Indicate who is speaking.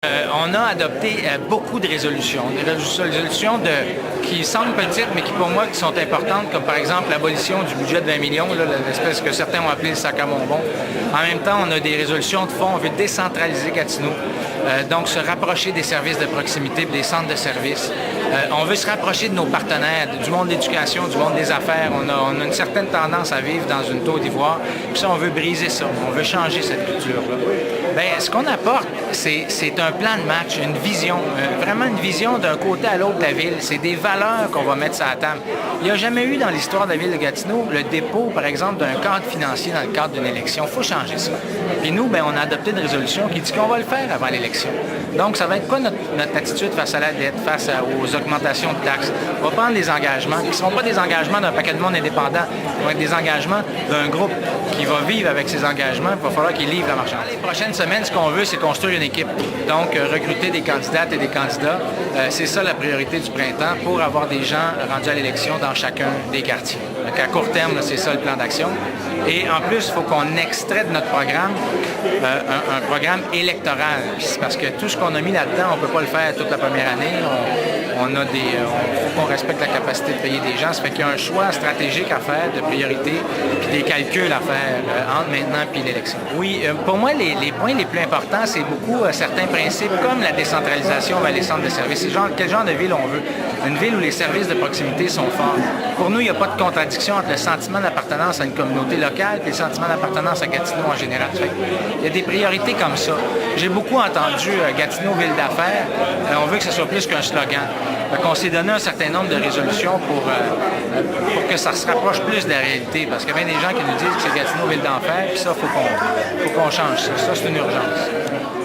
Speaker 1: On a adopté beaucoup de résolutions. Des résolutions qui semblent petites, mais qui pour moi qui sont importantes, comme par exemple l'abolition du budget de 20 millions, l'espèce que certains ont appelé le sac à bonbons. En même temps, on a des résolutions de fond. On veut décentraliser Gatineau, donc se rapprocher des services de proximité, des centres de services. On veut se rapprocher de nos partenaires, du monde de l'éducation, du monde des affaires. On a une certaine tendance à vivre dans une tour d'ivoire. Puis ça, on veut briser ça. On veut changer cette culture-là. Bien, ce qu'on apporte, c'est un plan de match, une vision, vraiment une vision d'un côté à l'autre de la ville. C'est des valeurs qu'on va mettre sur la table. Il n'y a jamais eu dans l'histoire de la ville de Gatineau le dépôt, par exemple, d'un cadre financier dans le cadre d'une élection. Il faut changer ça. Puis nous, bien, on a adopté une résolution qui dit qu'on va le faire avant l'élection. Donc, ça va être quoi notre attitude face à la dette, face aux augmentations de taxes? On va prendre des engagements qui ne seront pas des engagements d'un paquet de monde indépendant. Ils vont être des engagements d'un groupe qui va vivre avec ses engagements. Il va falloir qu'il livre la marchandise. Dans les prochaines semaines, ce qu'on veut, c'est construire une équipe. Donc, recruter des candidates et des candidats. C'est ça la priorité du printemps pour avoir des gens rendus à l'élection dans chacun des quartiers. Donc, à court terme, c'est ça le plan d'action. Et en plus, il faut qu'on extrait de notre programme un programme électoral. Parce que tout ce qu'on a mis là-dedans, on ne peut pas le faire toute la première année. Il faut qu'on respecte la capacité de payer des gens. Ça fait qu'il y a un choix stratégique à faire de priorité, puis des calculs à faire entre maintenant et l'élection. Oui, pour moi, les points les plus importants, c'est beaucoup certains principes comme la décentralisation vers les centres de services. Quel genre de ville on veut? Une ville où les services de proximité sont forts. Pour nous, il n'y a pas de contradiction entre le sentiment d'appartenance à une communauté locale et le sentiment d'appartenance à Gatineau en général. Il y a des priorités comme ça. J'ai beaucoup entendu Gatineau, ville d'affaires. On veut que ce soit plus qu'un slogan. On s'est donné un certain nombre de résolutions pour que ça se rapproche plus de la réalité. Parce qu'il y a bien des gens qui nous disent que c'est Gatineau, ville d'affaires, puis ça, il faut qu'on change ça. Ça, c'est une urgence.